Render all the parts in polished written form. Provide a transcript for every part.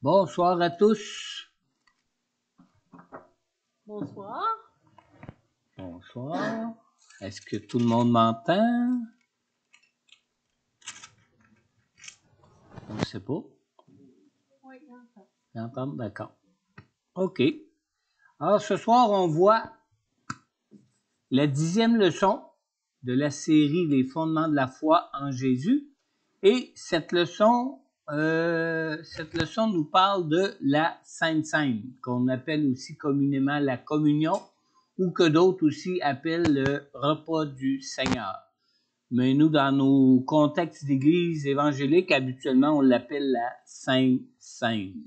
Bonsoir à tous. Bonsoir. Bonsoir. Est-ce que tout le monde m'entend? On ne sait pas. Oui, j'entends. J'entends, d'accord. OK. Alors, ce soir, on voit la 10e leçon de la série Les fondements de la foi en Jésus. Et cette leçon nous parle de la Sainte Seine, qu'on appelle aussi communément la communion, ou que d'autres aussi appellent le repas du Seigneur. Mais nous, dans nos contextes d'église évangélique, habituellement, on l'appelle la Sainte Seine.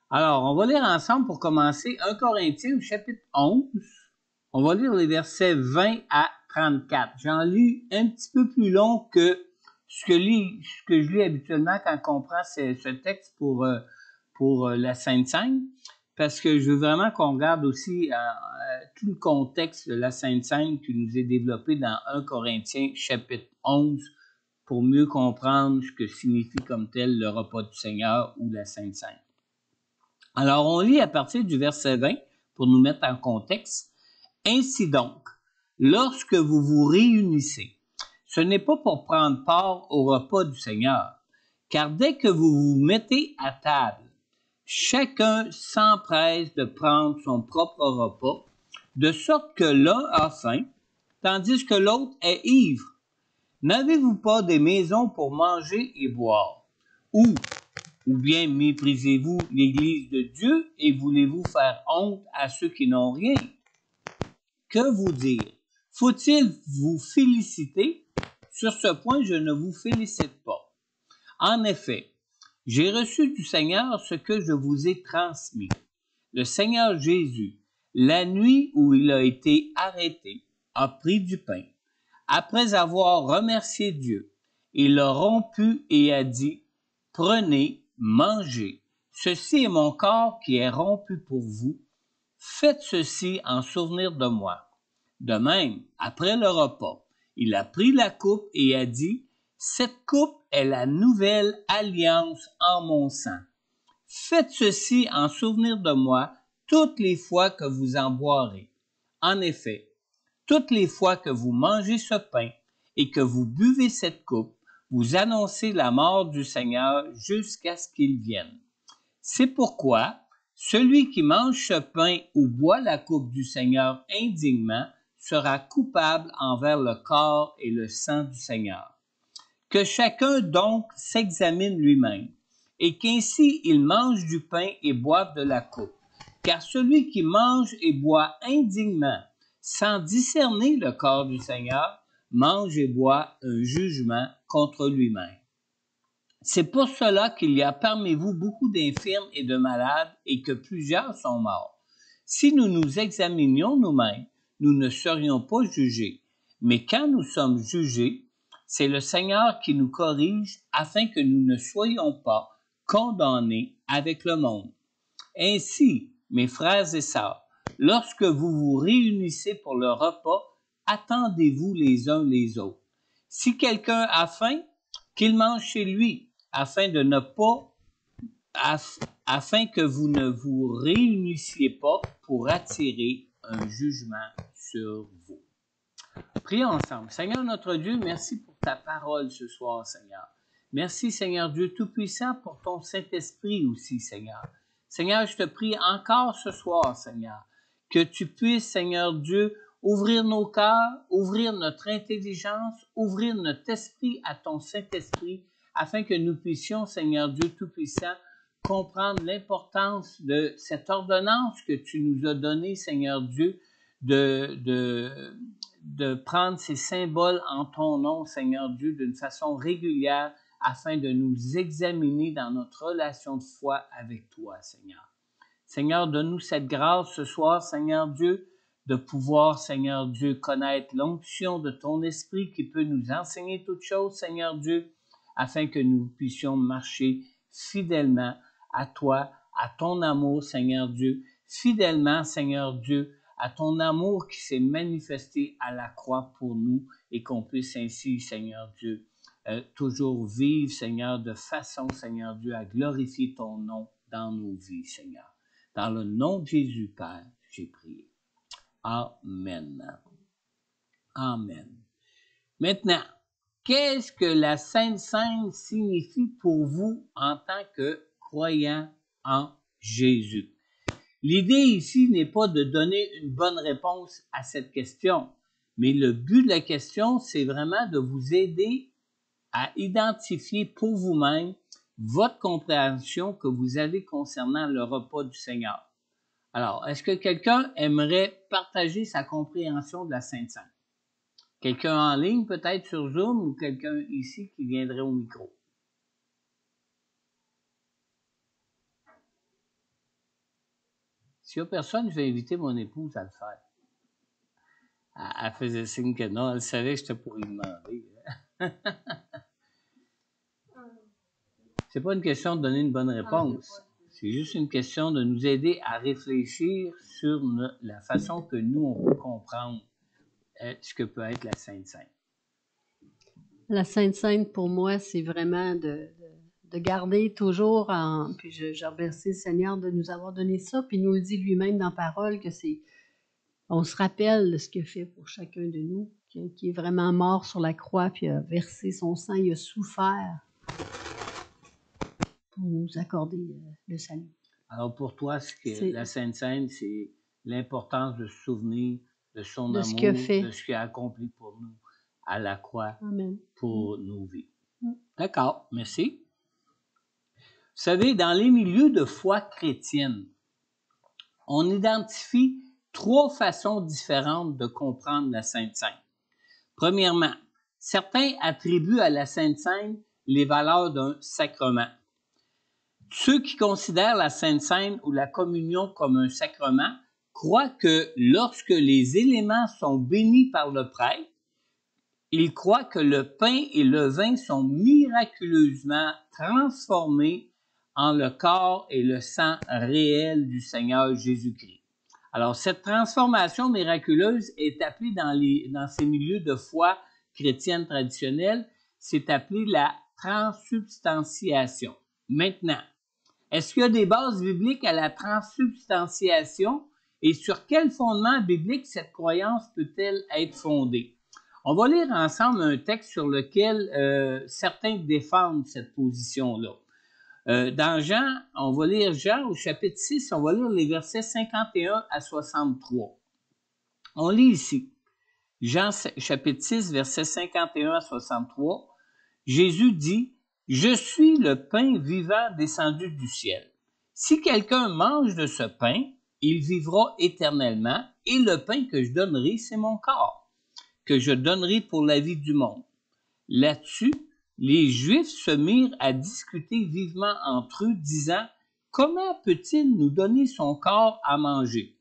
Alors, on va lire ensemble pour commencer 1 Corinthiens au chapitre 11. On va lire les versets 20 à 34. J'en lis un petit peu plus long que ce que je lis habituellement quand on prend ce texte pour la Sainte Seine, parce que je veux vraiment qu'on regarde aussi tout le contexte de la Sainte Seine qui nous est développé dans 1 Corinthiens chapitre 11 pour mieux comprendre ce que signifie comme tel le repas du Seigneur ou la Sainte Seine. Alors, on lit à partir du verset 20 pour nous mettre en contexte. Ainsi donc, lorsque vous vous réunissez, ce n'est pas pour prendre part au repas du Seigneur, car dès que vous vous mettez à table, chacun s'empresse de prendre son propre repas, de sorte que l'un a faim, tandis que l'autre est ivre. N'avez-vous pas des maisons pour manger et boire? Ou bien méprisez-vous l'Église de Dieu et voulez-vous faire honte à ceux qui n'ont rien? Que vous dire? Faut-il vous féliciter? Sur ce point, je ne vous félicite pas. En effet, j'ai reçu du Seigneur ce que je vous ai transmis. Le Seigneur Jésus, la nuit où il a été arrêté, a pris du pain. Après avoir remercié Dieu, il l'a rompu et a dit, « Prenez, mangez. Ceci est mon corps qui est rompu pour vous. Faites ceci en souvenir de moi. » De même, après le repas, il a pris la coupe et a dit, « Cette coupe est la nouvelle alliance en mon sang. Faites ceci en souvenir de moi toutes les fois que vous en boirez. En effet, toutes les fois que vous mangez ce pain et que vous buvez cette coupe, vous annoncez la mort du Seigneur jusqu'à ce qu'il vienne. C'est pourquoi celui qui mange ce pain ou boit la coupe du Seigneur indignement sera coupable envers le corps et le sang du Seigneur. Que chacun donc s'examine lui-même, et qu'ainsi il mange du pain et boive de la coupe. Car celui qui mange et boit indignement, sans discerner le corps du Seigneur, mange et boit un jugement contre lui-même. C'est pour cela qu'il y a parmi vous beaucoup d'infirmes et de malades, et que plusieurs sont morts. Si nous nous examinions nous-mêmes, nous ne serions pas jugés. Mais quand nous sommes jugés, c'est le Seigneur qui nous corrige afin que nous ne soyons pas condamnés avec le monde. Ainsi, mes frères et sœurs, lorsque vous vous réunissez pour le repas, attendez-vous les uns les autres. Si quelqu'un a faim, qu'il mange chez lui, afin que vous ne vous réunissiez pas pour attirer un jugement sur vous. Prions ensemble. Seigneur notre Dieu, merci pour ta parole ce soir, Seigneur. Merci, Seigneur Dieu Tout-Puissant, pour ton Saint-Esprit aussi, Seigneur. Seigneur, je te prie encore ce soir, Seigneur, que tu puisses, Seigneur Dieu, ouvrir nos cœurs, ouvrir notre intelligence, ouvrir notre esprit à ton Saint-Esprit, afin que nous puissions, Seigneur Dieu Tout-Puissant, comprendre l'importance de cette ordonnance que tu nous as donnée, Seigneur Dieu, de prendre ces symboles en ton nom, Seigneur Dieu, d'une façon régulière, afin de nous examiner dans notre relation de foi avec toi, Seigneur. Seigneur, donne-nous cette grâce ce soir, Seigneur Dieu, de pouvoir, Seigneur Dieu, connaître l'onction de ton esprit qui peut nous enseigner toutes choses, Seigneur Dieu, afin que nous puissions marcher fidèlement à toi, à ton amour, Seigneur Dieu, fidèlement, Seigneur Dieu, à ton amour qui s'est manifesté à la croix pour nous et qu'on puisse ainsi, Seigneur Dieu, toujours vivre, Seigneur, de façon, Seigneur Dieu, à glorifier ton nom dans nos vies, Seigneur. Dans le nom de Jésus, Père, j'ai prié. Amen. Amen. Maintenant, qu'est-ce que la Sainte Seine signifie pour vous en tant que croyant en Jésus? L'idée ici n'est pas de donner une bonne réponse à cette question, mais le but de la question, c'est vraiment de vous aider à identifier pour vous-même votre compréhension que vous avez concernant le repas du Seigneur. Alors, est-ce que quelqu'un aimerait partager sa compréhension de la Sainte Seine? Quelqu'un en ligne, peut-être sur Zoom, ou quelqu'un ici qui viendrait au micro? S'il n'y a personne, je vais inviter mon épouse à le faire. Elle faisait signe que non, elle savait que j'étais pour lui demander. C'est pas une question de donner une bonne réponse. C'est juste une question de nous aider à réfléchir sur la façon que nous, on peut comprendre ce que peut être la Sainte Seine. La Sainte Seine, pour moi, c'est vraiment de garder toujours puis je remercie le Seigneur de nous avoir donné ça, puis il nous le dit lui-même dans la parole que on se rappelle de ce qu'il a fait pour chacun de nous, qui est vraiment mort sur la croix, puis a versé son sang, il a souffert pour nous accorder le salut. Alors pour toi, la Sainte Seine, c'est l'importance de se souvenir de son amour, de ce qu'il a accompli pour nous à la croix. Amen. Pour nos vies. D'accord, merci. Vous savez, dans les milieux de foi chrétienne, on identifie 3 façons différentes de comprendre la Sainte Seine. Premièrement, certains attribuent à la Sainte Seine les valeurs d'un sacrement. Ceux qui considèrent la Sainte Seine ou la communion comme un sacrement croient que lorsque les éléments sont bénis par le prêtre, ils croient que le pain et le vin sont miraculeusement transformés en le corps et le sang réel du Seigneur Jésus-Christ. Alors, cette transformation miraculeuse est appelée dans ces milieux de foi chrétienne traditionnelle, c'est appelé la transsubstantiation. Maintenant, est-ce qu'il y a des bases bibliques à la transsubstantiation et sur quel fondement biblique cette croyance peut-elle être fondée? On va lire ensemble un texte sur lequel certains défendent cette position-là. Dans Jean, on va lire Jean au chapitre 6, on va lire les versets 51 à 63. On lit ici, Jean chapitre 6, versets 51 à 63. Jésus dit, « Je suis le pain vivant descendu du ciel. Si quelqu'un mange de ce pain, il vivra éternellement, et le pain que je donnerai, c'est mon corps, que je donnerai pour la vie du monde. » Là-dessus, les Juifs se mirent à discuter vivement entre eux, disant, « Comment peut-il nous donner son corps à manger? »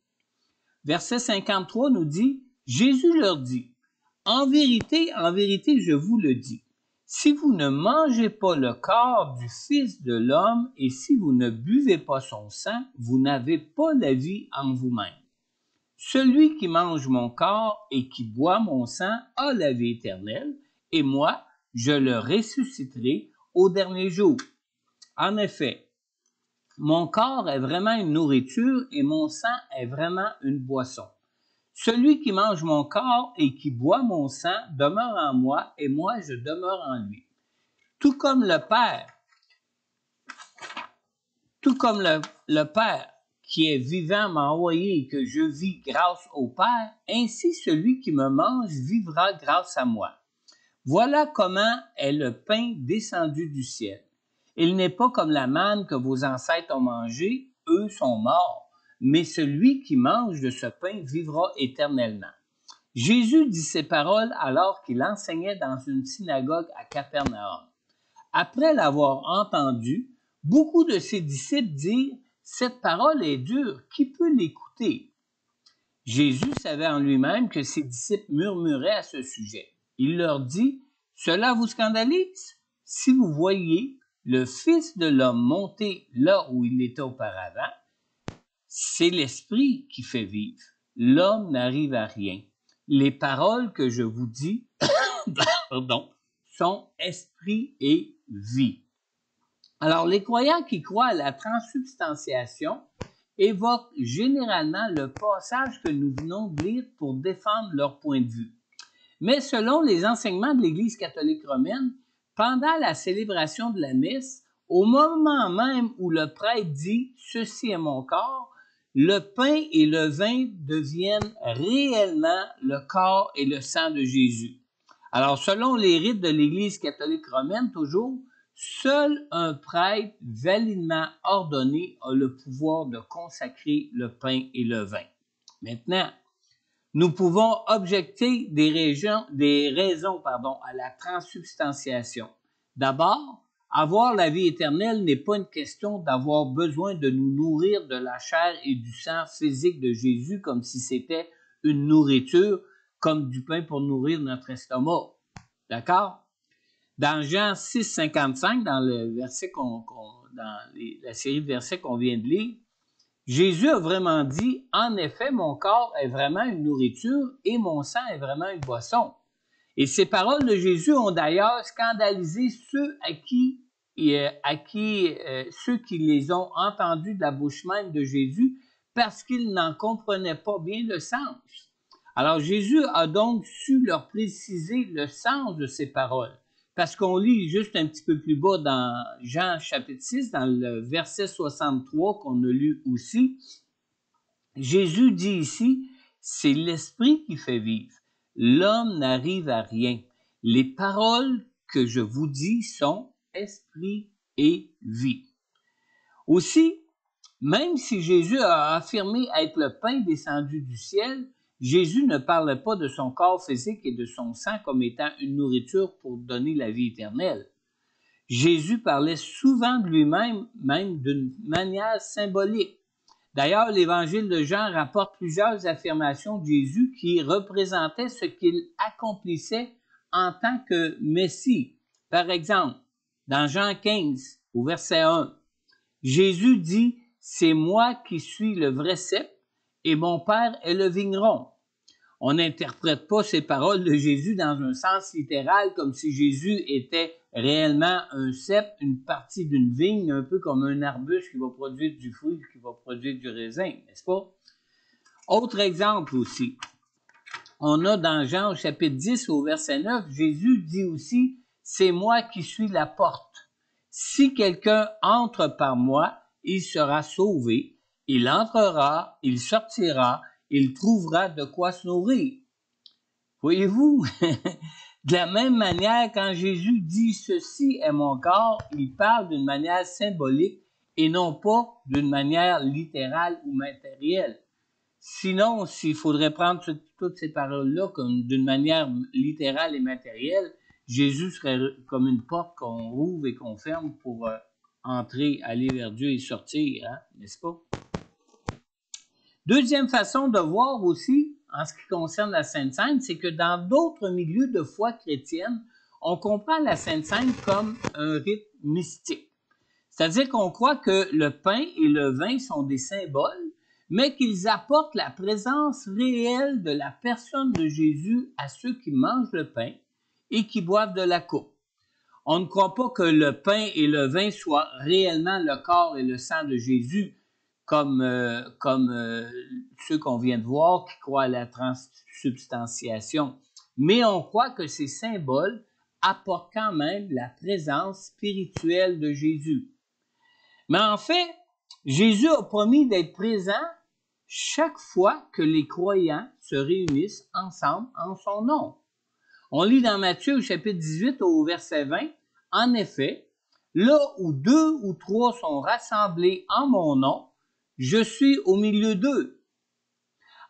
Verset 53 nous dit, Jésus leur dit, « en vérité, je vous le dis, si vous ne mangez pas le corps du Fils de l'homme et si vous ne buvez pas son sang, vous n'avez pas la vie en vous-même. Celui qui mange mon corps et qui boit mon sang a la vie éternelle, et moi, je le ressusciterai au dernier jour. En effet, mon corps est vraiment une nourriture et mon sang est vraiment une boisson. Celui qui mange mon corps et qui boit mon sang demeure en moi et moi je demeure en lui. Tout comme le Père qui est vivant m'a envoyé et que je vis grâce au Père, ainsi celui qui me mange vivra grâce à moi. Voilà comment est le pain descendu du ciel. Il n'est pas comme la manne que vos ancêtres ont mangée, eux sont morts, mais celui qui mange de ce pain vivra éternellement. Jésus dit ces paroles alors qu'il enseignait dans une synagogue à Capernaum. Après l'avoir entendu, beaucoup de ses disciples dirent « Cette parole est dure, qui peut l'écouter? » Jésus savait en lui-même que ses disciples murmuraient à ce sujet. Il leur dit, « Cela vous scandalise? Si vous voyez le Fils de l'homme monter là où il était auparavant, c'est l'Esprit qui fait vivre. L'homme n'arrive à rien. Les paroles que je vous dis sont esprit et vie. » Alors, les croyants qui croient à la transsubstantiation évoquent généralement le passage que nous venons de lire pour défendre leur point de vue. Mais selon les enseignements de l'Église catholique romaine, pendant la célébration de la messe, au moment même où le prêtre dit « Ceci est mon corps », le pain et le vin deviennent réellement le corps et le sang de Jésus. Alors, selon les rites de l'Église catholique romaine, toujours, seul un prêtre validement ordonné a le pouvoir de consacrer le pain et le vin. Maintenant, nous pouvons objecter des raisons à la transsubstantiation. D'abord, avoir la vie éternelle n'est pas une question d'avoir besoin de nous nourrir de la chair et du sang physique de Jésus comme si c'était une nourriture, comme du pain pour nourrir notre estomac. D'accord? Dans Jean 6, 55, dans le verset la série de versets qu'on vient de lire, Jésus a vraiment dit « En effet, mon corps est vraiment une nourriture et mon sang est vraiment une boisson. » Et ces paroles de Jésus ont d'ailleurs scandalisé ceux ceux qui les ont entendues de la bouche même de Jésus parce qu'ils n'en comprenaient pas bien le sens. Alors Jésus a donc su leur préciser le sens de ces paroles. Parce qu'on lit juste un petit peu plus bas dans Jean chapitre 6, dans le verset 63 qu'on a lu aussi, Jésus dit ici, c'est l'esprit qui fait vivre. L'homme n'arrive à rien. Les paroles que je vous dis sont esprit et vie. Aussi, même si Jésus a affirmé être le pain descendu du ciel, Jésus ne parlait pas de son corps physique et de son sang comme étant une nourriture pour donner la vie éternelle. Jésus parlait souvent de lui-même, même d'une manière symbolique. D'ailleurs, l'Évangile de Jean rapporte plusieurs affirmations de Jésus qui représentaient ce qu'il accomplissait en tant que Messie. Par exemple, dans Jean 15, au verset 1, Jésus dit « C'est moi qui suis le vrai cep et mon Père est le vigneron ». On n'interprète pas ces paroles de Jésus dans un sens littéral comme si Jésus était réellement un cep, une partie d'une vigne, un peu comme un arbuste qui va produire du fruit, qui va produire du raisin, n'est-ce pas? Autre exemple aussi. On a dans Jean au chapitre 10 au verset 9, Jésus dit aussi « C'est moi qui suis la porte. Si quelqu'un entre par moi, il sera sauvé. Il entrera, il sortira, il trouvera de quoi se nourrir. » Voyez-vous, de la même manière, quand Jésus dit « Ceci est mon corps », il parle d'une manière symbolique et non pas d'une manière littérale ou matérielle. Sinon, s'il faudrait prendre toutes ces paroles-là comme d'une manière littérale et matérielle, Jésus serait comme une porte qu'on ouvre et qu'on ferme pour entrer, aller vers Dieu et sortir, hein, n'est-ce pas? Deuxième façon de voir aussi, en ce qui concerne la Sainte Seine, c'est que dans d'autres milieux de foi chrétienne, on comprend la Sainte Seine comme un rite mystique. C'est-à-dire qu'on croit que le pain et le vin sont des symboles, mais qu'ils apportent la présence réelle de la personne de Jésus à ceux qui mangent le pain et qui boivent de la coupe. On ne croit pas que le pain et le vin soient réellement le corps et le sang de Jésus, comme ceux qu'on vient de voir qui croient à la transsubstantiation. Mais on croit que ces symboles apportent quand même la présence spirituelle de Jésus. Mais en fait, Jésus a promis d'être présent chaque fois que les croyants se réunissent ensemble en son nom. On lit dans Matthieu au chapitre 18 au verset 20, « En effet, là où 2 ou 3 sont rassemblés en mon nom, je suis au milieu d'eux. »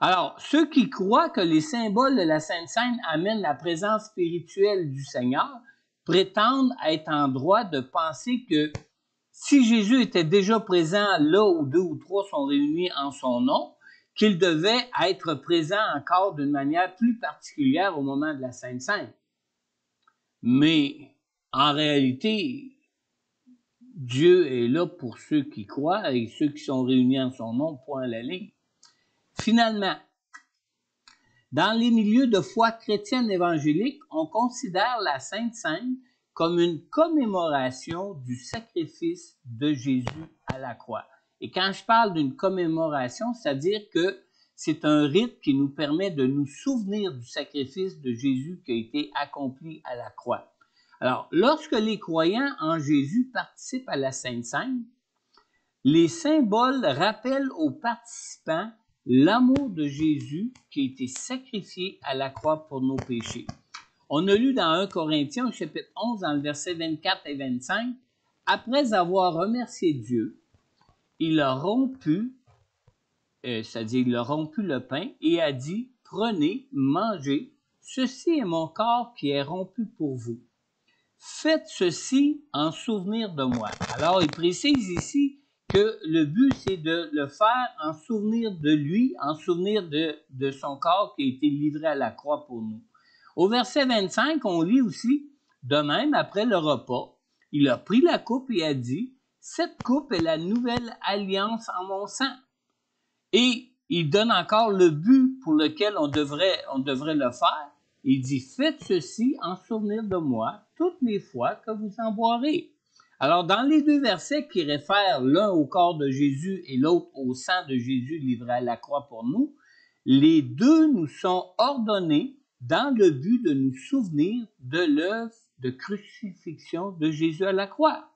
Alors, ceux qui croient que les symboles de la Sainte Seine amènent la présence spirituelle du Seigneur prétendent être en droit de penser que si Jésus était déjà présent là où 2 ou 3 sont réunis en son nom, qu'il devait être présent encore d'une manière plus particulière au moment de la Sainte Seine. Mais en réalité, Dieu est là pour ceux qui croient et ceux qui sont réunis en son nom, point à la ligne. Finalement, dans les milieux de foi chrétienne évangélique, on considère la Sainte Seine comme une commémoration du sacrifice de Jésus à la croix. Et quand je parle d'une commémoration, c'est-à-dire que c'est un rite qui nous permet de nous souvenir du sacrifice de Jésus qui a été accompli à la croix. Alors, lorsque les croyants en Jésus participent à la Sainte Seine, les symboles rappellent aux participants l'amour de Jésus qui a été sacrifié à la croix pour nos péchés. On a lu dans 1 Corinthiens, au chapitre 11, dans le verset 24 et 25, « Après avoir remercié Dieu, il a rompu, c'est-à-dire il a rompu le pain et a dit, « Prenez, mangez, ceci est mon corps qui est rompu pour vous. Faites ceci en souvenir de moi. » Alors, il précise ici que le but, c'est de le faire en souvenir de lui, en souvenir de son corps qui a été livré à la croix pour nous. Au verset 25, on lit aussi, « De même, après le repas, il a pris la coupe et a dit, « Cette coupe est la nouvelle alliance en mon sang. » Et il donne encore le but pour lequel on devrait le faire. Il dit, « Faites ceci en souvenir de moi toutes les fois que vous en boirez. » Alors, dans les deux versets qui réfèrent l'un au corps de Jésus et l'autre au sang de Jésus livré à la croix pour nous, les deux nous sont ordonnés dans le but de nous souvenir de l'œuvre de crucifixion de Jésus à la croix.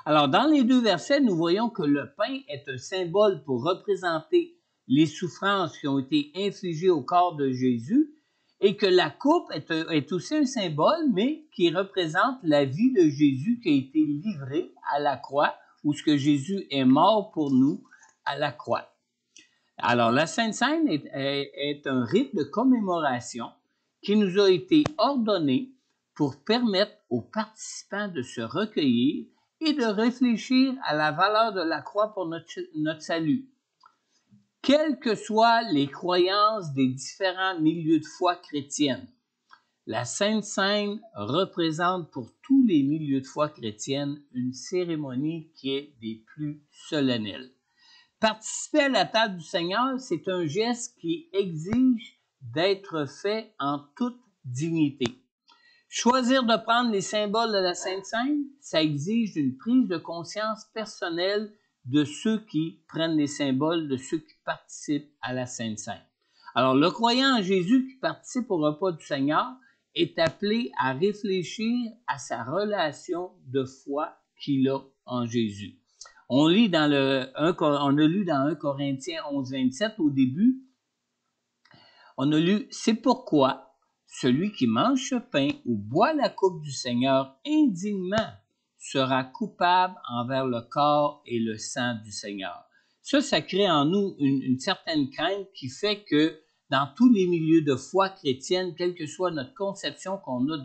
Alors, dans les deux versets, nous voyons que le pain est un symbole pour représenter les souffrances qui ont été infligées au corps de Jésus et que la coupe est aussi un symbole, mais qui représente la vie de Jésus qui a été livrée à la croix, où ce que Jésus est mort pour nous à la croix. Alors, la Sainte Seine est un rite de commémoration qui nous a été ordonné pour permettre aux participants de se recueillir et de réfléchir à la valeur de la croix pour notre salut. Quelles que soient les croyances des différents milieux de foi chrétiennes, la Sainte Seine représente pour tous les milieux de foi chrétiennes une cérémonie qui est des plus solennelles. Participer à la table du Seigneur, c'est un geste qui exige d'être fait en toute dignité. Choisir de prendre les symboles de la Sainte Seine, ça exige une prise de conscience personnelle de ceux qui prennent les symboles, de ceux qui participent à la Sainte Seine. Alors, le croyant en Jésus qui participe au repas du Seigneur est appelé à réfléchir à sa relation de foi qu'il a en Jésus. On a lu dans 1 Corinthiens 11, 27 au début, on a lu « C'est pourquoi celui qui mange ce pain ou boit la coupe du Seigneur indignement sera coupable envers le corps et le sang du Seigneur. » Ça crée en nous une certaine crainte qui fait que dans tous les milieux de foi chrétienne, quelle que soit notre conception qu'on a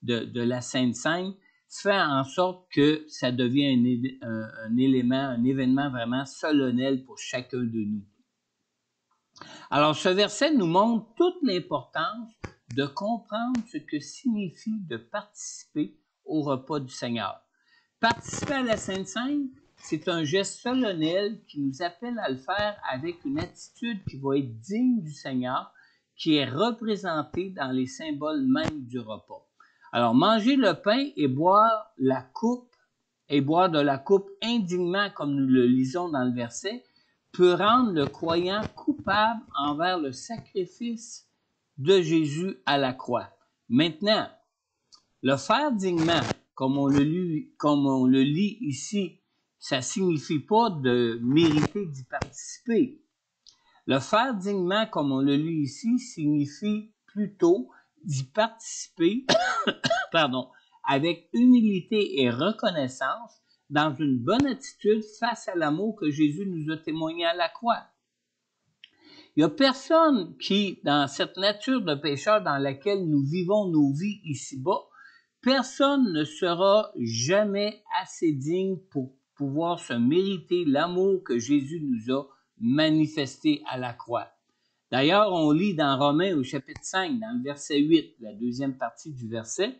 de la Sainte Seine, fait en sorte que ça devient un événement vraiment solennel pour chacun de nous. Alors, ce verset nous montre toute l'importance de comprendre ce que signifie de participer au repas du Seigneur. Participer à la Sainte Seine, c'est un geste solennel qui nous appelle à le faire avec une attitude qui va être digne du Seigneur, qui est représentée dans les symboles mêmes du repas. Alors, manger le pain et boire de la coupe indignement, comme nous le lisons dans le verset, peut rendre le croyant coupable envers le sacrifice de Jésus à la croix. Maintenant, le faire dignement, comme on le lit ici, ça ne signifie pas de mériter d'y participer. Le faire dignement, comme on le lit ici, signifie plutôt d'y participer avec humilité et reconnaissance dans une bonne attitude face à l'amour que Jésus nous a témoigné à la croix. Il n'y a personne qui, dans cette nature de pécheur dans laquelle nous vivons nos vies ici-bas, personne ne sera jamais assez digne pour pouvoir se mériter l'amour que Jésus nous a manifesté à la croix. D'ailleurs, on lit dans Romains au chapitre 5, dans le verset 8, la deuxième partie du verset,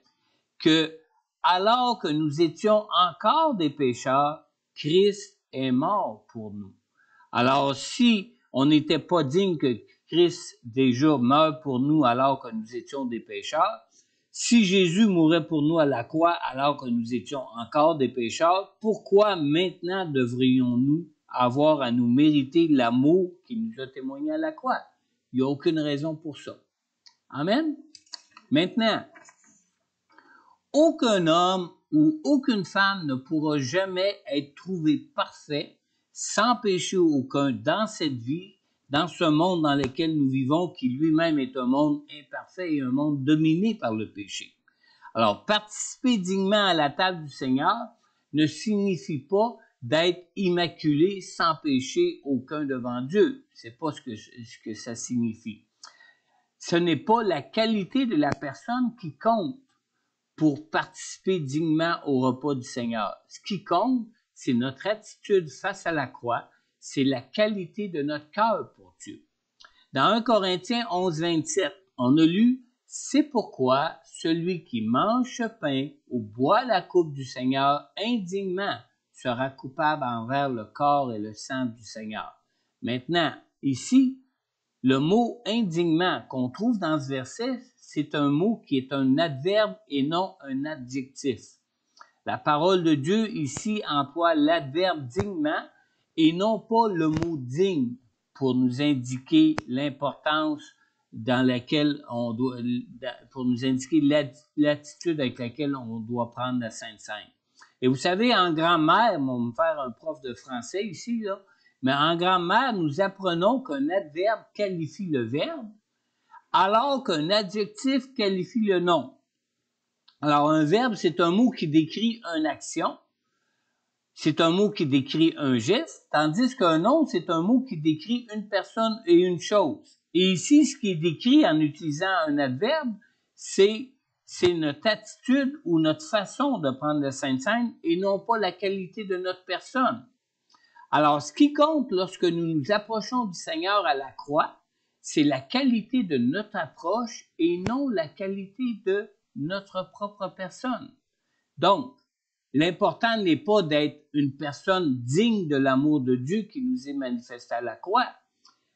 que alors que nous étions encore des pécheurs, Christ est mort pour nous. Alors, si on n'était pas digne que Christ déjà meure pour nous alors que nous étions des pécheurs, Si Jésus mourait pour nous à la croix alors que nous étions encore des pécheurs, pourquoi maintenant devrions-nous avoir à nous mériter l'amour qui nous a témoigné à la croix? Il n'y a aucune raison pour ça. Amen? Maintenant, aucun homme ou aucune femme ne pourra jamais être trouvé parfait, sans péché aucun dans cette vie, dans ce monde dans lequel nous vivons, qui lui-même est un monde imparfait et un monde dominé par le péché. Alors, participer dignement à la table du Seigneur ne signifie pas d'être immaculé, sans péché aucun devant Dieu. C'est pas ce que ça signifie. Ce n'est pas la qualité de la personne qui compte pour participer dignement au repas du Seigneur. Ce qui compte, c'est notre attitude face à la croix, c'est la qualité de notre cœur pour Dieu. Dans 1 Corinthiens 11, 27, on a lu « C'est pourquoi celui qui mange ce pain ou boit la coupe du Seigneur indignement sera coupable envers le corps et le sang du Seigneur. » Maintenant, ici, le mot « indignement » qu'on trouve dans ce verset, c'est un mot qui est un adverbe et non un adjectif. La parole de Dieu ici emploie l'adverbe dignement et non pas le mot digne pour nous indiquer l'importance dans laquelle on doit, pour nous indiquer l'attitude avec laquelle on doit prendre la Sainte Seine. Et vous savez, en grammaire, on va me faire un prof de français ici, là, mais en grammaire, nous apprenons qu'un adverbe qualifie le verbe, alors qu'un adjectif qualifie le nom. Alors, un verbe, c'est un mot qui décrit une action, c'est un mot qui décrit un geste, tandis qu'un nom, c'est un mot qui décrit une personne et une chose. Et ici, ce qui est décrit en utilisant un adverbe, c'est notre attitude ou notre façon de prendre la Sainte Seine et non pas la qualité de notre personne. Alors, ce qui compte lorsque nous nous approchons du Seigneur à la croix, c'est la qualité de notre approche et non la qualité de notre propre personne. Donc, l'important n'est pas d'être une personne digne de l'amour de Dieu qui nous est manifesté à la croix.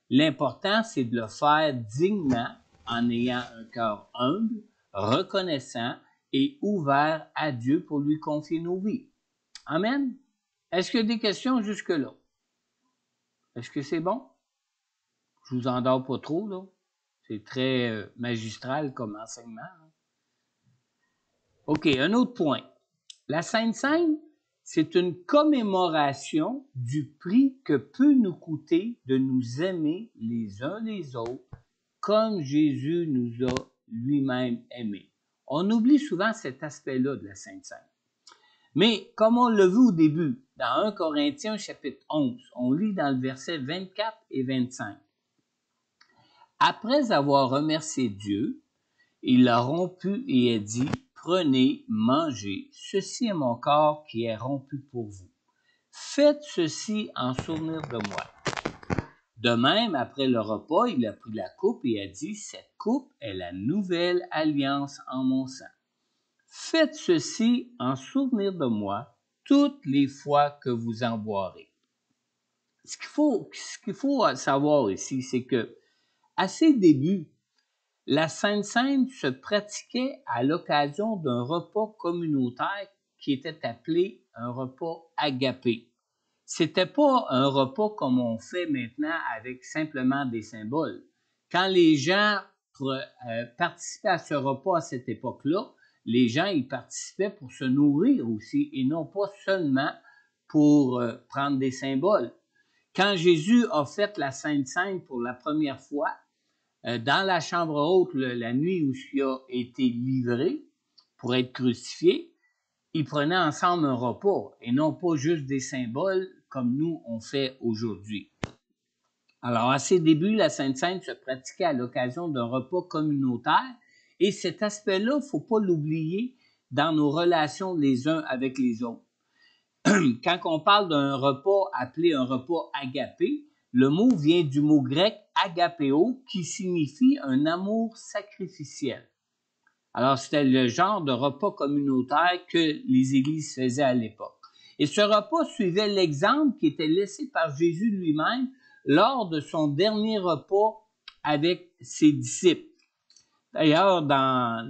L'important, c'est de le faire dignement en ayant un cœur humble, reconnaissant et ouvert à Dieu pour lui confier nos vies. Amen. Est-ce qu'il y a des questions jusque-là? Est-ce que c'est bon? Je vous endors pas trop, là. C'est très magistral comme enseignement. OK, un autre point. La Sainte Seine, c'est une commémoration du prix que peut nous coûter de nous aimer les uns les autres comme Jésus nous a lui-même aimés. On oublie souvent cet aspect-là de la Sainte Seine. Mais comme on l'a vu au début, dans 1 Corinthiens chapitre 11, on lit dans le verset 24 et 25. Après avoir remercié Dieu, il l'a rompu et a dit, « Prenez, mangez, ceci est mon corps qui est rompu pour vous. Faites ceci en souvenir de moi. » De même, après le repas, il a pris la coupe et a dit, « Cette coupe est la nouvelle alliance en mon sang. Faites ceci en souvenir de moi toutes les fois que vous en boirez. » Ce qu'il faut savoir ici, c'est que à ses débuts, la Sainte Seine se pratiquait à l'occasion d'un repas communautaire qui était appelé un repas agapé. C'était pas un repas comme on fait maintenant avec simplement des symboles. Quand les gens participaient à ce repas à cette époque-là, les gens y participaient pour se nourrir aussi et non pas seulement pour prendre des symboles. Quand Jésus a fait la Sainte Seine pour la première fois, dans la chambre haute, la nuit où il a été livré pour être crucifié, ils prenaient ensemble un repas et non pas juste des symboles comme nous on fait aujourd'hui. Alors, à ses débuts, la Sainte Seine se pratiquait à l'occasion d'un repas communautaire et cet aspect-là, il ne faut pas l'oublier dans nos relations les uns avec les autres. Quand on parle d'un repas appelé un repas agapé, le mot vient du mot grec agapéo qui signifie un amour sacrificiel. Alors, c'était le genre de repas communautaire que les églises faisaient à l'époque. Et ce repas suivait l'exemple qui était laissé par Jésus lui-même lors de son dernier repas avec ses disciples. D'ailleurs, dans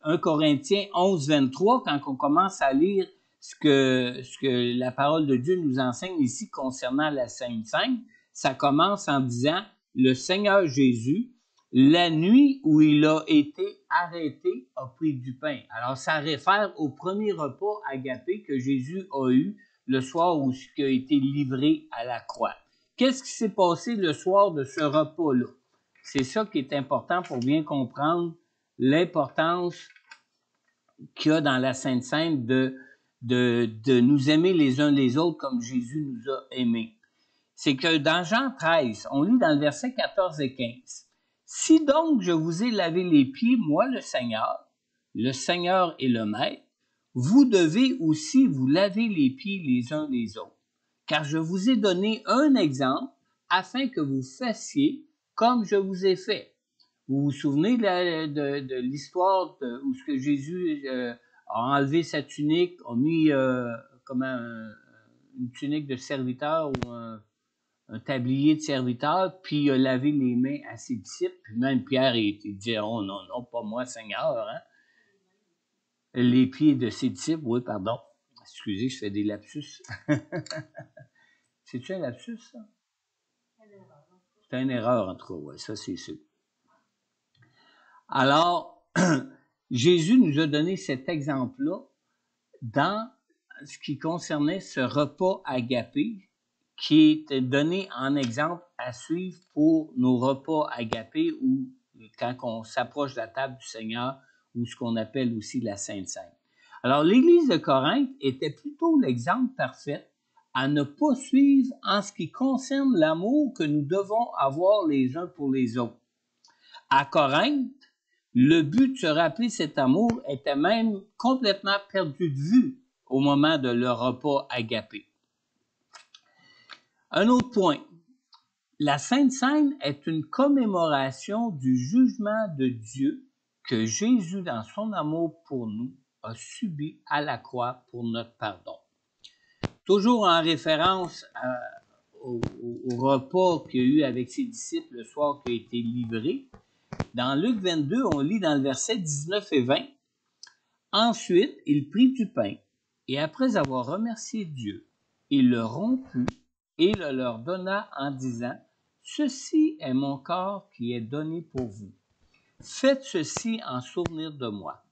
1 Corinthiens 11, 23, quand on commence à lire ce que la parole de Dieu nous enseigne ici concernant la Sainte Seine, ça commence en disant « Le Seigneur Jésus, la nuit où il a été arrêté, a pris du pain. » Alors, ça réfère au premier repas agapé que Jésus a eu le soir où il a été livré à la croix. Qu'est-ce qui s'est passé le soir de ce repas-là? C'est ça qui est important pour bien comprendre l'importance qu'il y a dans la Sainte Seine de nous aimer les uns les autres comme Jésus nous a aimés. C'est que dans Jean 13, on lit dans le verset 14 et 15, « Si donc je vous ai lavé les pieds, moi le Seigneur et le Maître, vous devez aussi vous laver les pieds les uns les autres. Car je vous ai donné un exemple afin que vous fassiez comme je vous ai fait. » Vous vous souvenez de l'histoire où ce que Jésus a enlevé sa tunique, a mis comme une tunique de serviteur ou un tablier de serviteur, puis il a lavé les mains à ses disciples. Puis même Pierre, il dit « Oh non, non, pas moi, Seigneur. Hein? » Les pieds de ses disciples, oui, pardon. Excusez, je fais des lapsus. C'est-tu un lapsus, ça? C'est une erreur, en tout cas, oui, ça c'est sûr. Alors, Jésus nous a donné cet exemple-là dans ce qui concernait ce repas agapé, qui était donné en exemple à suivre pour nos repas agapés ou quand on s'approche de la table du Seigneur ou ce qu'on appelle aussi la Sainte Seine. Alors, l'Église de Corinthe était plutôt l'exemple parfait à ne pas suivre en ce qui concerne l'amour que nous devons avoir les uns pour les autres. À Corinthe, le but de se rappeler cet amour était même complètement perdu de vue au moment de leur repas agapé. Un autre point, la Sainte Seine est une commémoration du jugement de Dieu que Jésus, dans son amour pour nous, a subi à la croix pour notre pardon. Toujours en référence au repas qu'il y a eu avec ses disciples le soir qui a été livré, dans Luc 22, on lit dans le verset 19 et 20, « Ensuite, il prit du pain, et après avoir remercié Dieu, il le romput et le leur donna en disant, « Ceci est mon corps qui est donné pour vous. Faites ceci en souvenir de moi. »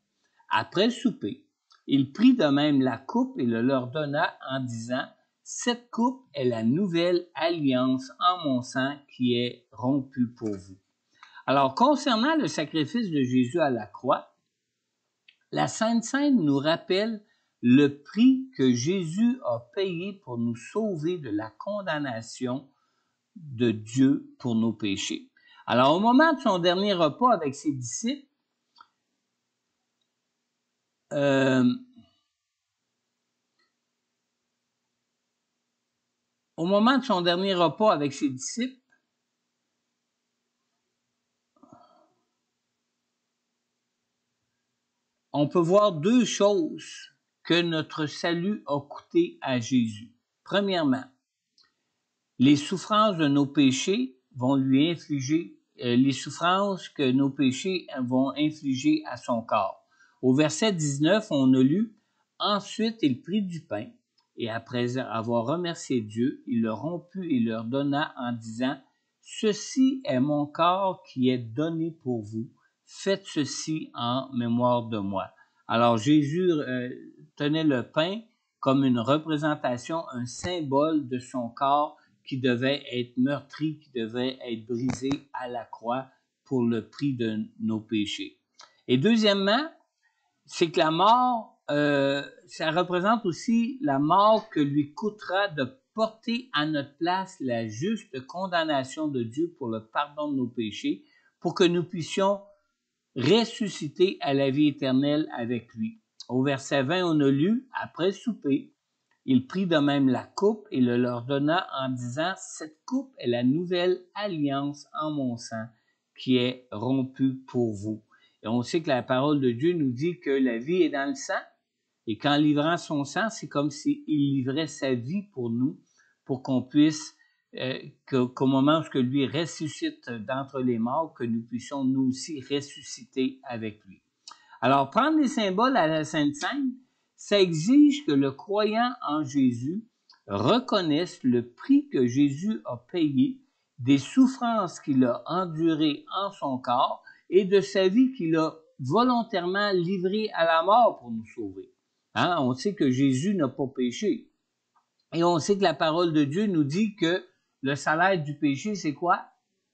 Après le souper, il prit de même la coupe et le leur donna en disant, « Cette coupe est la nouvelle alliance en mon sang qui est rompue pour vous. » Alors, concernant le sacrifice de Jésus à la croix, la Sainte Seine nous rappelle le prix que Jésus a payé pour nous sauver de la condamnation de Dieu pour nos péchés. Alors, au moment de son dernier repas avec ses disciples, on peut voir deux choses que notre salut a coûté à Jésus. Premièrement, les souffrances de nos péchés vont lui infliger, les souffrances que nos péchés vont infliger à son corps. Au verset 19, on a lu « Ensuite, il prit du pain, et après avoir remercié Dieu, il le romput et leur donna en disant « Ceci est mon corps qui est donné pour vous. Faites ceci en mémoire de moi. » Alors, Jésus tenait le pain comme une représentation, un symbole de son corps qui devait être meurtri, qui devait être brisé à la croix pour le prix de nos péchés. Et deuxièmement, c'est que la mort, ça représente aussi la mort que lui coûtera de porter à notre place la juste condamnation de Dieu pour le pardon de nos péchés, pour que nous puissions ressusciter à la vie éternelle avec lui. Au verset 20, on a lu, après le souper, il prit de même la coupe et le leur donna en disant, « Cette coupe est la nouvelle alliance en mon sang qui est rompue pour vous. » Et on sait que la parole de Dieu nous dit que la vie est dans le sang et qu'en livrant son sang, c'est comme s'il livrait sa vie pour nous, pour qu'on puisse qu'au moment où lui ressuscite d'entre les morts, que nous puissions nous aussi ressusciter avec lui. Alors, prendre les symboles à la Sainte Seine, ça exige que le croyant en Jésus reconnaisse le prix que Jésus a payé, des souffrances qu'il a endurées en son corps et de sa vie qu'il a volontairement livrée à la mort pour nous sauver. Hein? On sait que Jésus n'a pas péché. Et on sait que la parole de Dieu nous dit que le salaire du péché, c'est quoi?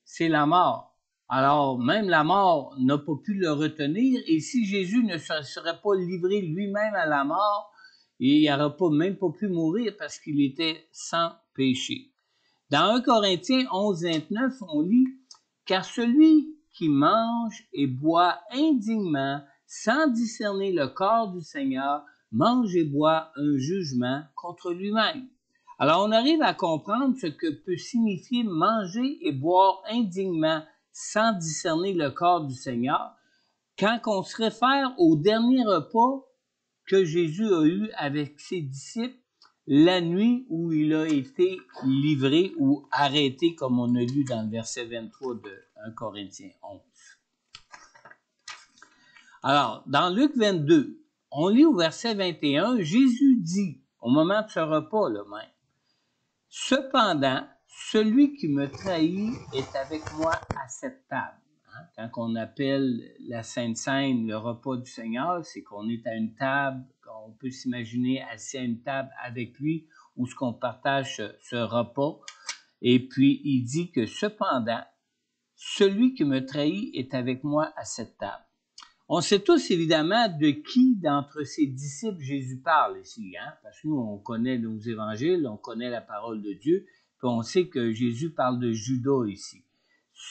C'est la mort. Alors, même la mort n'a pas pu le retenir, et si Jésus ne se serait pas livré lui-même à la mort, il n'aurait même pas pu mourir parce qu'il était sans péché. Dans 1 Corinthiens 11, 29, on lit « Car celui qui mange et boit indignement, sans discerner le corps du Seigneur, mange et boit un jugement contre lui-même. » Alors, on arrive à comprendre ce que peut signifier manger et boire indignement sans discerner le corps du Seigneur quand on se réfère au dernier repas que Jésus a eu avec ses disciples la nuit où il a été livré ou arrêté, comme on a lu dans le verset 23 de 1 Corinthiens 11. Alors, dans Luc 22, on lit au verset 21, Jésus dit, au moment de ce repas là même, « Cependant, celui qui me trahit est avec moi à cette table. » Quand on appelle la Sainte Seine le repas du Seigneur, c'est qu'on est à une table, qu'on peut s'imaginer assis à une table avec lui, où ce qu'on partage ce repas. Et puis, il dit que cependant, celui qui me trahit est avec moi à cette table. On sait tous évidemment de qui d'entre ses disciples Jésus parle ici, hein? Parce que nous, on connaît nos évangiles, on connaît la parole de Dieu, puis on sait que Jésus parle de Judas ici.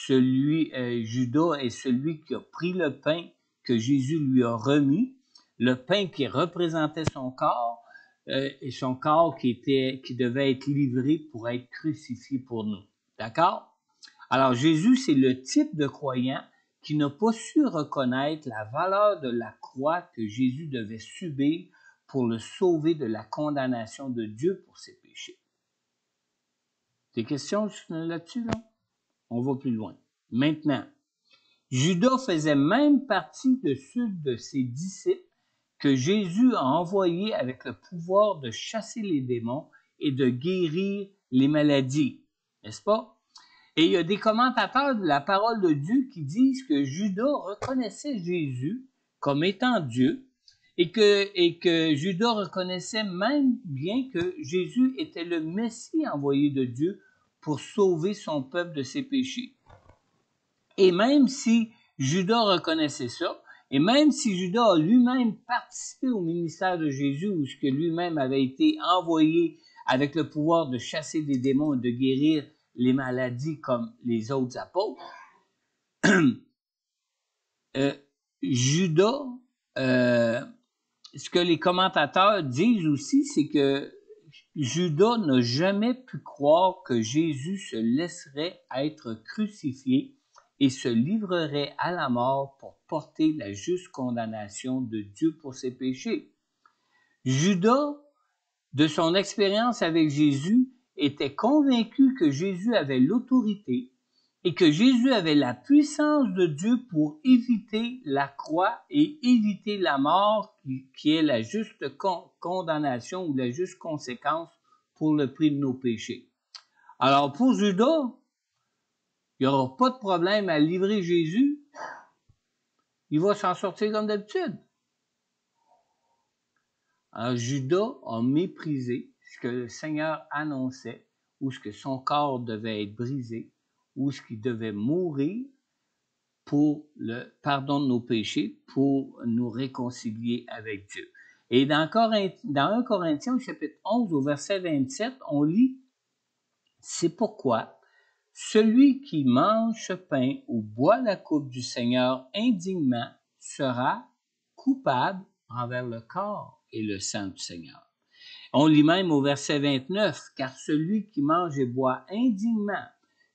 Judas est celui qui a pris le pain que Jésus lui a remis, le pain qui représentait son corps, et son corps qui devait être livré pour être crucifié pour nous. D'accord? Alors Jésus, c'est le type de croyant qui n'a pas su reconnaître la valeur de la croix que Jésus devait subir pour le sauver de la condamnation de Dieu pour ses péchés. Des questions là-dessus, là? On va plus loin. Maintenant, Judas faisait même partie de ceux de ses disciples que Jésus a envoyés avec le pouvoir de chasser les démons et de guérir les maladies, n'est-ce pas? Et il y a des commentateurs de la parole de Dieu qui disent que Judas reconnaissait Jésus comme étant Dieu et que Judas reconnaissait même bien que Jésus était le Messie envoyé de Dieu pour sauver son peuple de ses péchés. Et même si Judas reconnaissait ça, et même si Judas a lui-même participé au ministère de Jésus, où ce que lui-même avait été envoyé avec le pouvoir de chasser des démons et de guérir les maladies comme les autres apôtres, Judas, ce que les commentateurs disent aussi, c'est que Judas n'a jamais pu croire que Jésus se laisserait être crucifié et se livrerait à la mort pour porter la juste condamnation de Dieu pour ses péchés. Judas, de son expérience avec Jésus, était convaincu que Jésus avait l'autorité et que Jésus avait la puissance de Dieu pour éviter la croix et éviter la mort qui est la juste condamnation ou la juste conséquence pour le prix de nos péchés. Alors pour Judas, il n'y aura pas de problème à livrer Jésus. Il va s'en sortir comme d'habitude. Alors Judas a méprisé ce que le Seigneur annonçait, ou ce que son corps devait être brisé, ou ce qu'il devait mourir pour le pardon de nos péchés, pour nous réconcilier avec Dieu. Et dans 1 Corinthiens, au chapitre 11, au verset 27, on lit « C'est pourquoi celui qui mange ce pain ou boit la coupe du Seigneur indignement sera coupable envers le corps et le sang du Seigneur. » On lit même au verset 29, « Car celui qui mange et boit indignement,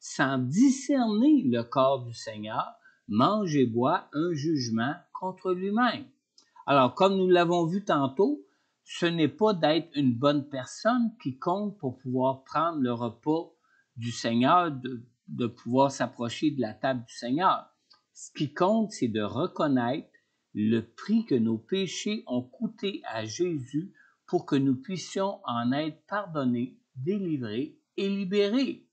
sans discerner le corps du Seigneur, mange et boit un jugement contre lui-même. » Alors, comme nous l'avons vu tantôt, ce n'est pas d'être une bonne personne qui compte pour pouvoir prendre le repas du Seigneur, de pouvoir s'approcher de la table du Seigneur. Ce qui compte, c'est de reconnaître le prix que nos péchés ont coûté à Jésus pour que nous puissions en être pardonnés, délivrés et libérés.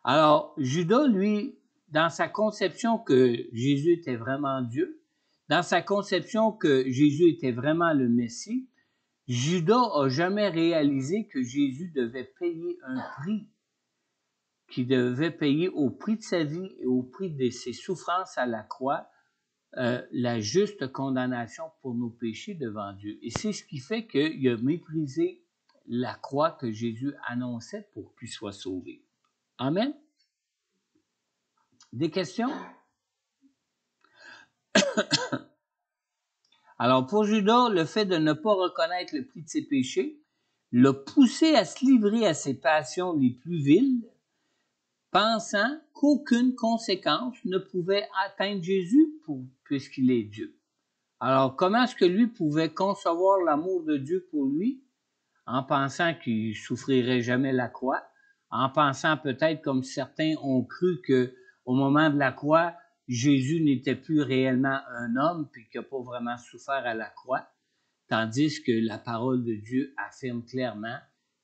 Alors, Judas, lui, dans sa conception que Jésus était vraiment Dieu, dans sa conception que Jésus était vraiment le Messie, Judas n'a jamais réalisé que Jésus devait payer un prix, qu'il devait payer au prix de sa vie et au prix de ses souffrances à la croix, la juste condamnation pour nos péchés devant Dieu. Et c'est ce qui fait qu'il a méprisé la croix que Jésus annonçait pour qu'il soit sauvé. Amen? Des questions? Alors, pour Judas, le fait de ne pas reconnaître le prix de ses péchés l'a poussé à se livrer à ses passions les plus viles, pensant qu'aucune conséquence ne pouvait atteindre Jésus puisqu'il est Dieu. Alors, comment est-ce que lui pouvait concevoir l'amour de Dieu pour lui en pensant qu'il souffrirait jamais la croix, en pensant peut-être comme certains ont cru que au moment de la croix, Jésus n'était plus réellement un homme puis qu'il n'a pas vraiment souffert à la croix, tandis que la parole de Dieu affirme clairement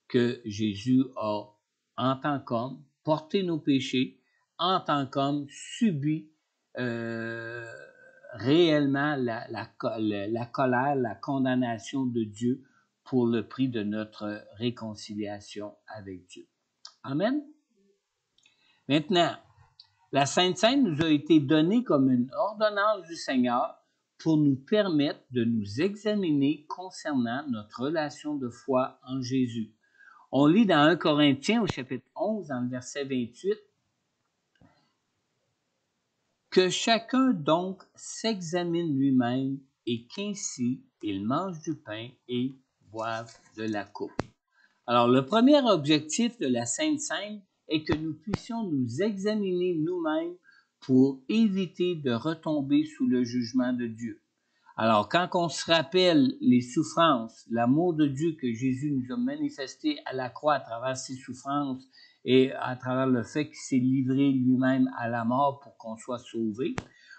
que Jésus a, en tant qu'homme, porté nos péchés, en tant qu'homme, subi réellement la colère, la condamnation de Dieu pour le prix de notre réconciliation avec Dieu. Amen. Maintenant, la Sainte Seine nous a été donnée comme une ordonnance du Seigneur pour nous permettre de nous examiner concernant notre relation de foi en Jésus. On lit dans 1 Corinthiens au chapitre 11, dans le verset 28, « Que chacun donc s'examine lui-même et qu'ainsi il mange du pain et boive de la coupe. » Alors, le premier objectif de la Sainte Seine est que nous puissions nous examiner nous-mêmes pour éviter de retomber sous le jugement de Dieu. Alors, quand on se rappelle les souffrances, l'amour de Dieu que Jésus nous a manifesté à la croix à travers ses souffrances et à travers le fait qu'il s'est livré lui-même à la mort pour qu'on soit sauvé,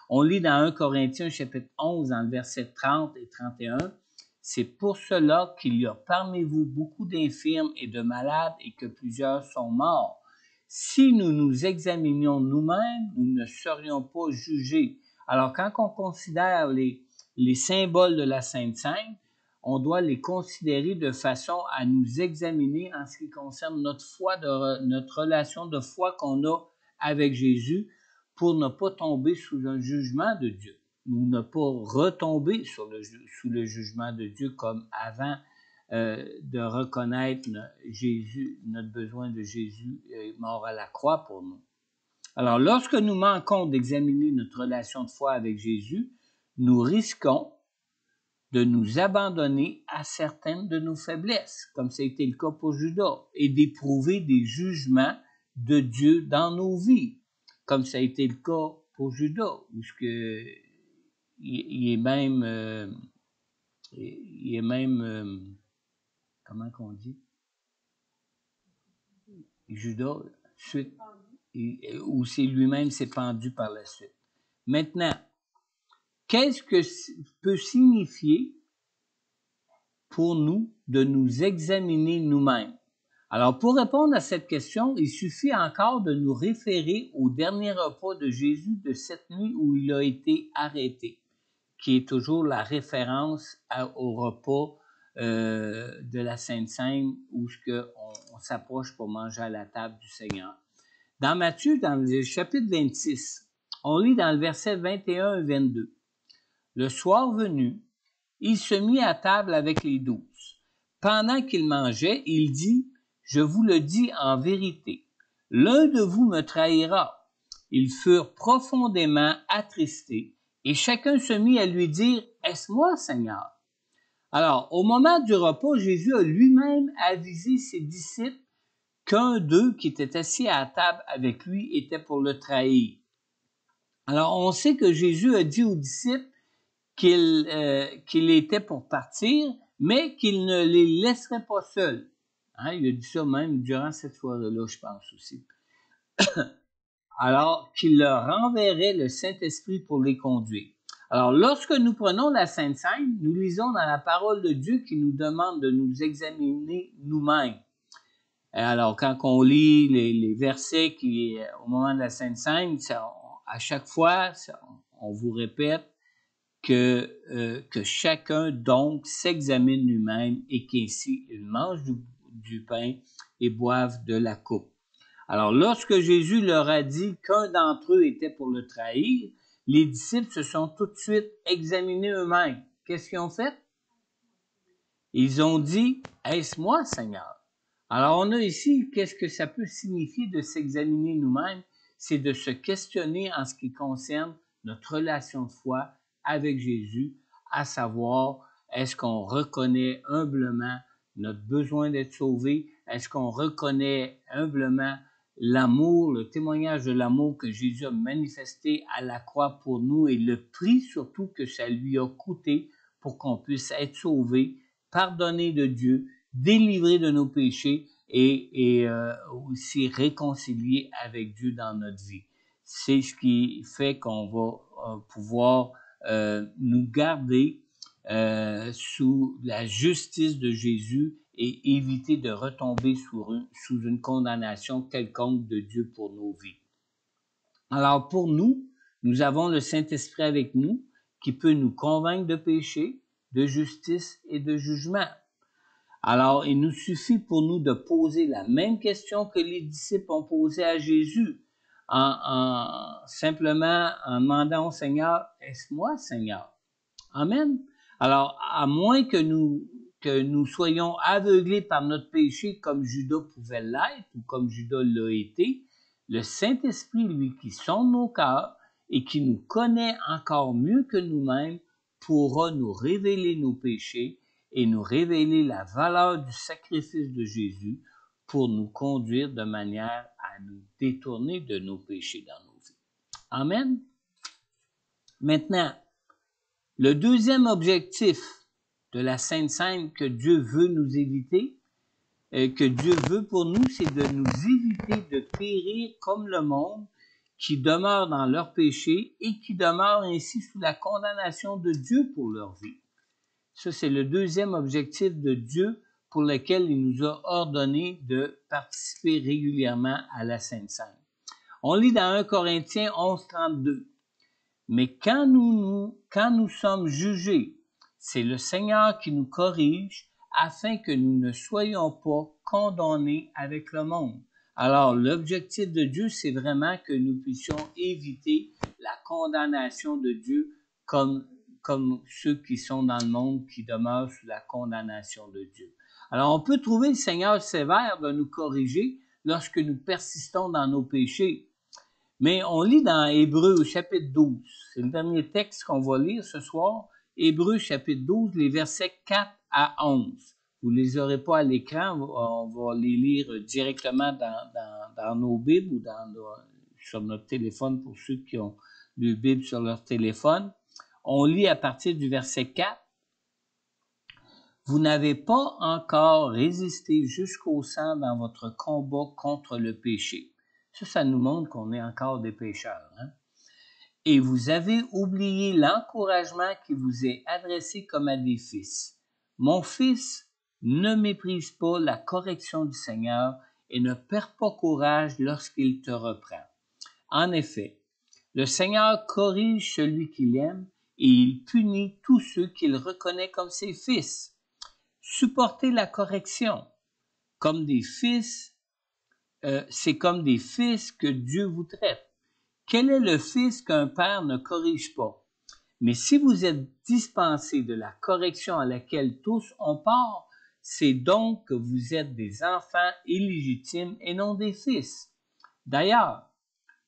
on lit dans 1 Corinthiens chapitre 11, dans le verset 30 et 31, « C'est pour cela qu'il y a parmi vous beaucoup d'infirmes et de malades et que plusieurs sont morts. Si nous nous examinions nous-mêmes, nous ne serions pas jugés. » Alors, quand on considère les symboles de la Sainte Seine, on doit les considérer de façon à nous examiner en ce qui concerne notre foi, notre relation de foi qu'on a avec Jésus pour ne pas tomber sous un jugement de Dieu, ou ne pas retomber sous le jugement de Dieu comme avant de reconnaître notre besoin de Jésus mort à la croix pour nous. Alors, lorsque nous manquons d'examiner notre relation de foi avec Jésus, nous risquons de nous abandonner à certaines de nos faiblesses, comme ça a été le cas pour Judas, et d'éprouver des jugements de Dieu dans nos vies, comme ça a été le cas pour Judas, où il est même, comment qu'on dit? Judas, suite, où c'est lui-même s'est pendu par la suite. Maintenant, qu'est-ce que peut signifier pour nous de nous examiner nous-mêmes? Alors, pour répondre à cette question, il suffit encore de nous référer au dernier repas de Jésus de cette nuit où il a été arrêté, qui est toujours la référence au repas de la Sainte Seine où on s'approche pour manger à la table du Seigneur. Dans Matthieu, dans le chapitre 26, on lit dans le verset 21 et 22. « Le soir venu, il se mit à table avec les 12. Pendant qu'il mangeait, il dit, « Je vous le dis en vérité, l'un de vous me trahira. » Ils furent profondément attristés et chacun se mit à lui dire, « Est-ce moi, Seigneur? » Alors, au moment du repas, Jésus a lui-même avisé ses disciples qu'un d'eux qui était assis à la table avec lui était pour le trahir. Alors, on sait que Jésus a dit aux disciples qu'il était pour partir, mais qu'il ne les laisserait pas seuls. Hein, il a dit ça même durant cette soirée-là, je pense aussi. Alors qu'il leur renverrait le Saint-Esprit pour les conduire. Alors, lorsque nous prenons la Sainte Seine, nous lisons dans la parole de Dieu qui nous demande de nous examiner nous-mêmes. Alors, quand on lit les versets qui, au moment de la Sainte Seine, à chaque fois, on vous répète que chacun, donc, s'examine lui-même et qu'ainsi, il mange du pain et boive de la coupe. Alors, lorsque Jésus leur a dit qu'un d'entre eux était pour le trahir, les disciples se sont tout de suite examinés eux-mêmes. Qu'est-ce qu'ils ont fait? Ils ont dit, « Est-ce moi, Seigneur? » Alors, on a ici, qu'est-ce que ça peut signifier de s'examiner nous-mêmes? C'est de se questionner en ce qui concerne notre relation de foi avec Jésus, à savoir, est-ce qu'on reconnaît humblement notre besoin d'être sauvé? Est-ce qu'on reconnaît humblement l'amour, le témoignage de l'amour que Jésus a manifesté à la croix pour nous et le prix surtout que ça lui a coûté pour qu'on puisse être sauvé, pardonné de Dieu, délivré de nos péchés et aussi réconcilié avec Dieu dans notre vie. C'est ce qui fait qu'on va pouvoir nous garder sous la justice de Jésus et éviter de retomber sous une condamnation quelconque de Dieu pour nos vies. Alors pour nous, nous avons le Saint-Esprit avec nous qui peut nous convaincre de péché, de justice et de jugement. Alors, il nous suffit pour nous de poser la même question que les disciples ont posée à Jésus, simplement en demandant au Seigneur, « Est-ce moi, Seigneur? » Amen. Alors, à moins que nous soyons aveuglés par notre péché comme Judas pouvait l'être ou comme Judas l'a été, le Saint-Esprit, lui, qui sonde nos cœurs et qui nous connaît encore mieux que nous-mêmes, pourra nous révéler nos péchés et nous révéler la valeur du sacrifice de Jésus pour nous conduire de manière à nous détourner de nos péchés dans nos vies. Amen. Maintenant, le deuxième objectif de la Sainte Seine que Dieu veut nous éviter, que Dieu veut pour nous, c'est de nous éviter de périr comme le monde qui demeure dans leur péché et qui demeure ainsi sous la condamnation de Dieu pour leur vie. Ça, c'est le deuxième objectif de Dieu pour lequel il nous a ordonné de participer régulièrement à la Sainte Seine. On lit dans 1 Corinthiens 11, 32. Mais quand nous sommes jugés, c'est le Seigneur qui nous corrige afin que nous ne soyons pas condamnés avec le monde. Alors, l'objectif de Dieu, c'est vraiment que nous puissions éviter la condamnation de Dieu comme ceux qui sont dans le monde qui demeurent sous la condamnation de Dieu. Alors, on peut trouver le Seigneur sévère de nous corriger lorsque nous persistons dans nos péchés. Mais on lit dans Hébreux au chapitre 12. C'est le dernier texte qu'on va lire ce soir. Hébreux chapitre 12, les versets 4 à 11. Vous ne les aurez pas à l'écran, on va les lire directement dans nos Bibles ou sur notre téléphone pour ceux qui ont le Bible sur leur téléphone. On lit à partir du verset 4. Vous n'avez pas encore résisté jusqu'au sang dans votre combat contre le péché. Ça nous montre qu'on est encore des pécheurs. Hein? Et vous avez oublié l'encouragement qui vous est adressé comme à des fils. Mon fils, ne méprise pas la correction du Seigneur et ne perds pas courage lorsqu'il te reprend. En effet, le Seigneur corrige celui qu'il aime et il punit tous ceux qu'il reconnaît comme ses fils. Supportez la correction comme des fils. C'est comme des fils que Dieu vous traite. Quel est le fils qu'un père ne corrige pas? Mais si vous êtes dispensés de la correction à laquelle tous ont part, c'est donc que vous êtes des enfants illégitimes et non des fils. D'ailleurs,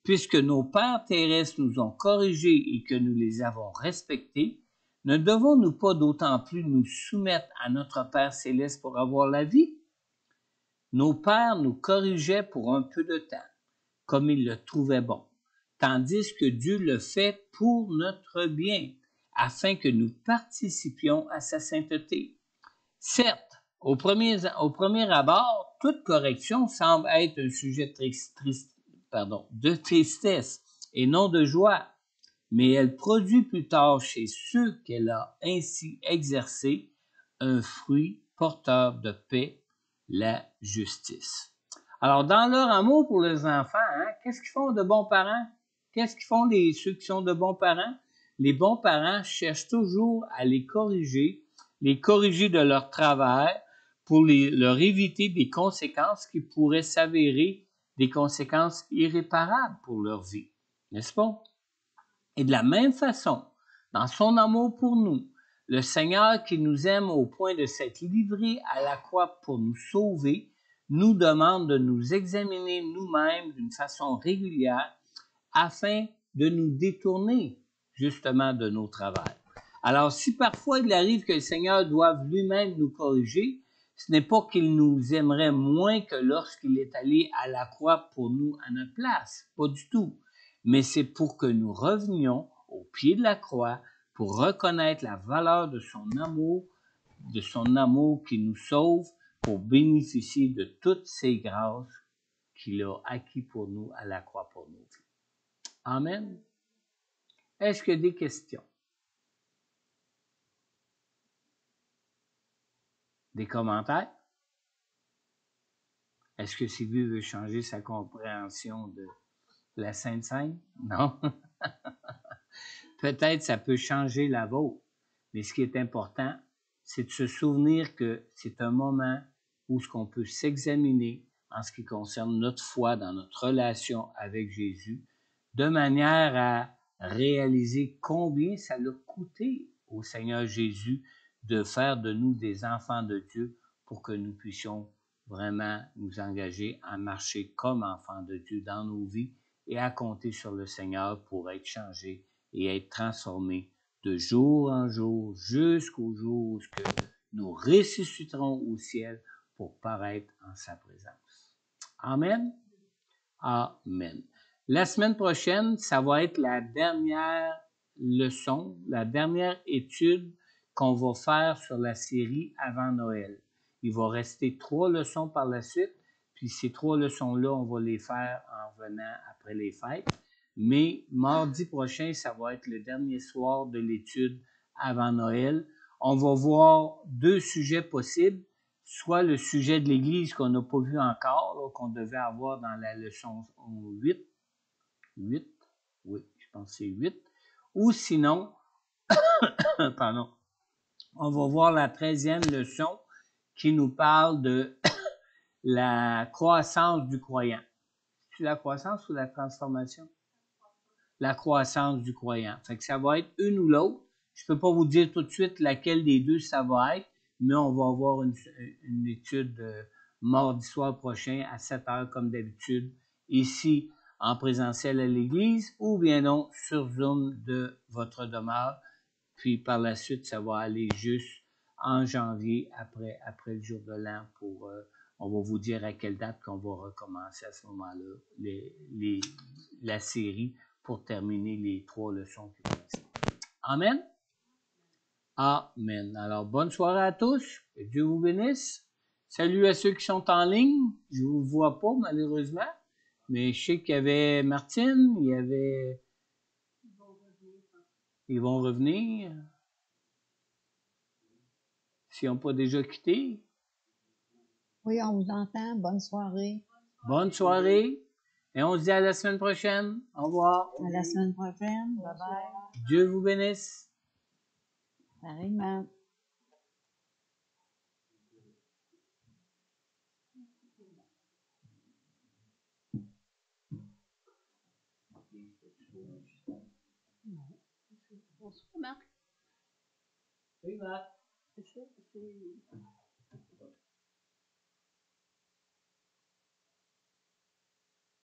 puisque nos pères terrestres nous ont corrigés et que nous les avons respectés, ne devons-nous pas d'autant plus nous soumettre à notre Père céleste pour avoir la vie? Nos pères nous corrigeaient pour un peu de temps, comme ils le trouvaient bon, tandis que Dieu le fait pour notre bien, afin que nous participions à sa sainteté. Certes, Au premier abord, toute correction semble être un sujet de tristesse et non de joie, mais elle produit plus tard chez ceux qu'elle a ainsi exercés un fruit porteur de paix, la justice. Alors, dans leur amour pour les enfants, qu'est-ce qu'ils font de bons parents? Qu'est-ce qu'ils font ceux qui sont de bons parents? Les bons parents cherchent toujours à les corriger de leur travers pour leur éviter des conséquences qui pourraient s'avérer des conséquences irréparables pour leur vie. N'est-ce pas? Et de la même façon, dans son amour pour nous, le Seigneur qui nous aime au point de s'être livré à la croix pour nous sauver, nous demande de nous examiner nous-mêmes d'une façon régulière afin de nous détourner justement de nos travers. Alors, si parfois il arrive que le Seigneur doive lui-même nous corriger, ce n'est pas qu'il nous aimerait moins que lorsqu'il est allé à la croix pour nous à notre place, pas du tout. Mais c'est pour que nous revenions au pied de la croix pour reconnaître la valeur de son amour qui nous sauve, pour bénéficier de toutes ces grâces qu'il a acquis pour nous à la croix pour nous. Amen. Est-ce qu'il y a des questions? Des commentaires? Est-ce que Sylvie veut changer sa compréhension de la Sainte Seine? Non. Peut-être ça peut changer la vôtre, mais ce qui est important, c'est de se souvenir que c'est un moment où ce qu'on peut s'examiner en ce qui concerne notre foi dans notre relation avec Jésus, de manière à réaliser combien ça l'a coûté au Seigneur Jésus de faire de nous des enfants de Dieu pour que nous puissions vraiment nous engager à marcher comme enfants de Dieu dans nos vies et à compter sur le Seigneur pour être changés et être transformés de jour en jour jusqu'au jour où nous ressusciterons au ciel pour paraître en sa présence. Amen. Amen. La semaine prochaine, ça va être la dernière leçon, la dernière étude qu'on va faire sur la série avant Noël. Il va rester 3 leçons par la suite, puis ces 3 leçons-là, on va les faire en venant après les fêtes. Mais mardi prochain, ça va être le dernier soir de l'étude avant Noël. On va voir 2 sujets possibles, soit le sujet de l'Église qu'on n'a pas vu encore, là, qu'on devait avoir dans la leçon 8, oui, je pense que c'est 8, ou sinon, pardon, on va voir la 13e leçon qui nous parle de la croissance du croyant. C'est la croissance ou la transformation? La croissance du croyant. Fait que ça va être une ou l'autre. Je peux pas vous dire tout de suite laquelle des deux ça va être, mais on va avoir une étude mardi soir prochain à 7 heures comme d'habitude, ici en présentiel à l'église, ou bien non sur Zoom de votre demeure. Puis par la suite, ça va aller juste en janvier, après le jour de l'an, pour on va vous dire à quelle date qu'on va recommencer à ce moment-là la série pour terminer les 3 leçons qui restent. Amen. Amen. Alors, bonne soirée à tous. Que Dieu vous bénisse. Salut à ceux qui sont en ligne. Je ne vous vois pas, malheureusement. Mais je sais qu'il y avait Martine, il y avait... Ils vont revenir. S'ils n'ont pas déjà quitté. Oui, on vous entend. Bonne soirée. Bonne soirée. Et on se dit à la semaine prochaine. Au revoir. À la semaine prochaine. Bye bye. Dieu vous bénisse. Pareillement. Bonsoir, Marc. Oui, Marc. C'est ça, c'est...